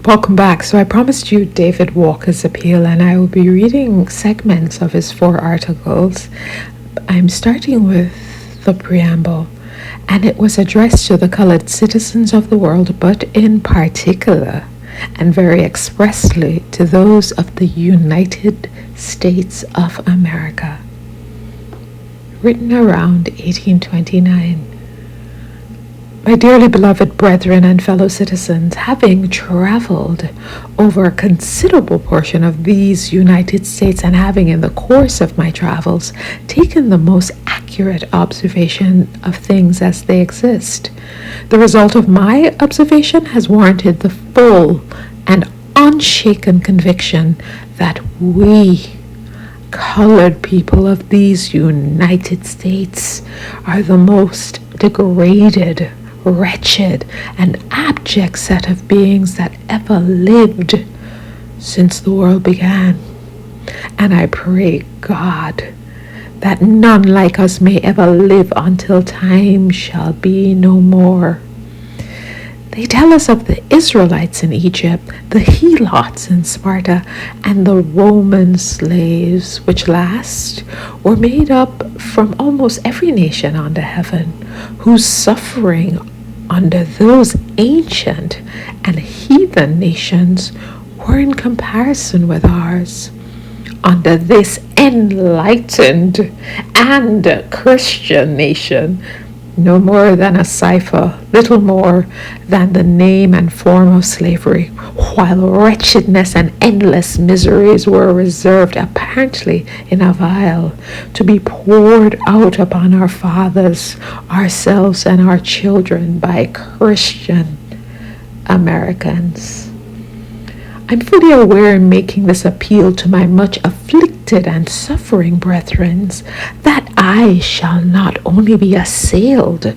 Welcome back. So I promised you David Walker's appeal, and I will be reading segments of his 4 articles. I'm starting with the preamble, and it was addressed to the colored citizens of the world, but in particular and very expressly to those of the United States of America. Written around 1829. My dearly beloved brethren and fellow citizens, having traveled over a considerable portion of these United States and having in the course of my travels taken the most accurate observation of things as they exist, the result of my observation has warranted the full and unshaken conviction that we, colored people of these United States, are the most degraded, wretched, and abject set of beings that ever lived since the world began. And I pray God that none like us may ever live until time shall be no more. They tell us of the Israelites in Egypt, the Helots in Sparta, and the Roman slaves, which last were made up from almost every nation under heaven, whose suffering under those ancient and heathen nations were in comparison with ours. Under this enlightened and Christian nation, no more than a cipher, little more than the name and form of slavery, while wretchedness and endless miseries were reserved apparently in a vial to be poured out upon our fathers, ourselves, and our children by Christian Americans. I'm fully aware in making this appeal to my much afflicted and suffering brethren that I shall not only be assailed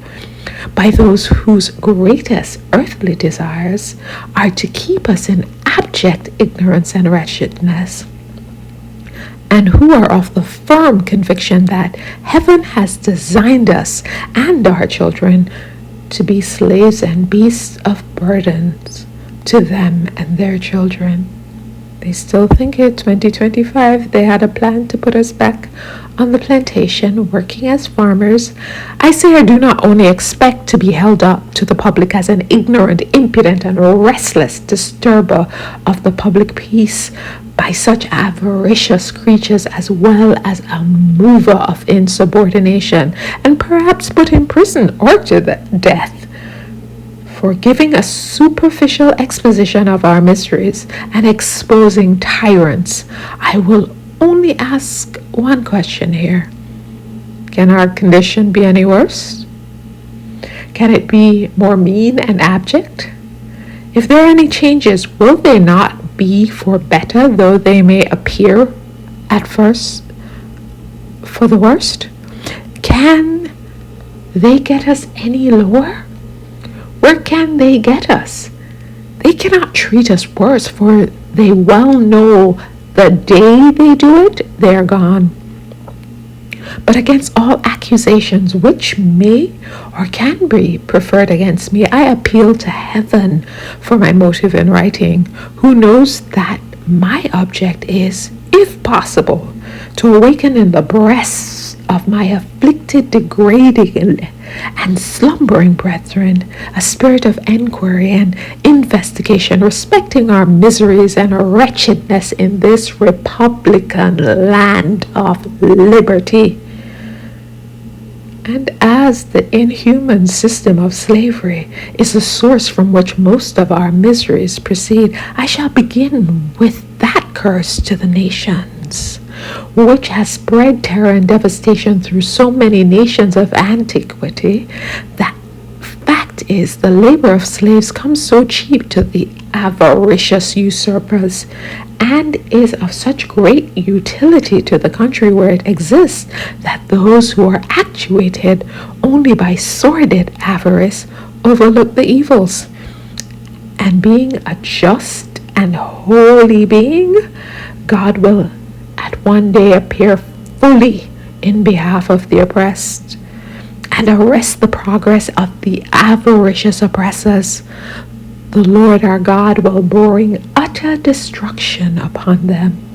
by those whose greatest earthly desires are to keep us in abject ignorance and wretchedness, and who are of the firm conviction that heaven has designed us and our children to be slaves and beasts of burdens to them and their children. They still think it 2025 they had a plan to put us back on the plantation working as farmers. I say I do not only expect to be held up to the public as an ignorant, impudent, and restless disturber of the public peace by such avaricious creatures, as well as a mover of insubordination, and perhaps put in prison or to death for giving a superficial exposition of our mysteries and exposing tyrants. I will only ask one question here. Can our condition be any worse? Can it be more mean and abject? If there are any changes, will they not be for better, though they may appear at first for the worst? Can they get us any lower? Where can they get us? They cannot treat us worse, for they well know the day they do it, they are gone. But against all accusations which may or can be preferred against me, I appeal to heaven for my motive in writing, who knows that my object is, if possible, to awaken in the breasts of my afflicted, degrading, and slumbering brethren a spirit of enquiry and investigation respecting our miseries and wretchedness in this republican land of liberty. And as the inhuman system of slavery is the source from which most of our miseries proceed, I shall begin with that curse to the nations, which has spread terror and devastation through so many nations of antiquity. That fact is, the labor of slaves comes so cheap to the avaricious usurpers, and is of such great utility to the country where it exists, that those who are actuated only by sordid avarice overlook the evils. And being a just and holy being, God will at one day appear fully in behalf of the oppressed and arrest the progress of the avaricious oppressors. The Lord our God will bring utter destruction upon them.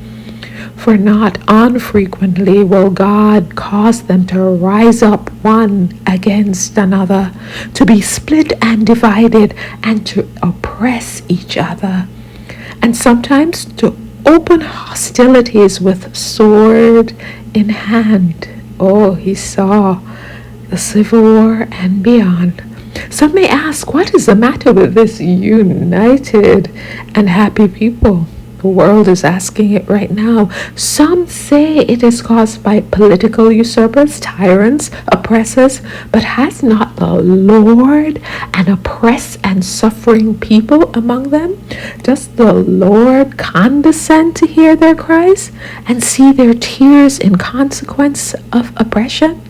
For not unfrequently will God cause them to rise up one against another, to be split and divided, and to oppress each other, and sometimes to open hostilities with sword in hand. Oh, he saw the civil war and beyond. Some may ask, what is the matter with this united and happy people? The world is asking it right now. Some say it is caused by political usurpers, tyrants, oppressors, but has not the Lord an oppressed and suffering people among them? Does the Lord condescend to hear their cries and see their tears in consequence of oppression?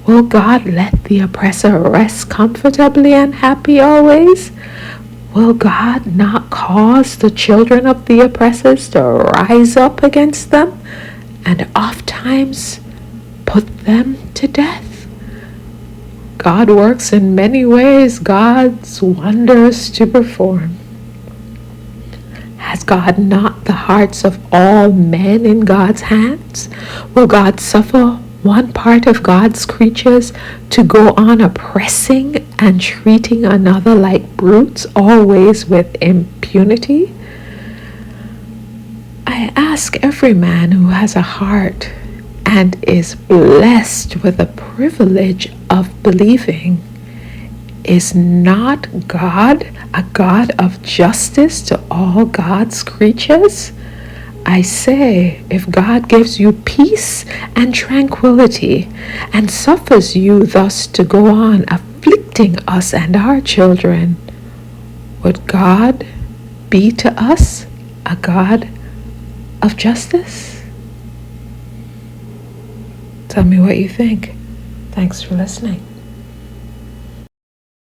Will God let the oppressor rest comfortably and happy always? Will God not cause the children of the oppressors to rise up against them and oftentimes put them to death? God works in many ways, God's wonders to perform. Has God not the hearts of all men in God's hands? Will God suffer one part of God's creatures to go on oppressing and treating another like brutes, always with impunity? I ask every man who has a heart and is blessed with the privilege of believing, is not God a God of justice to all God's creatures? I say, if God gives you peace and tranquility and suffers you thus to go on afflicting us and our children, would God be to us a God of justice? Tell me what you think. Thanks for listening.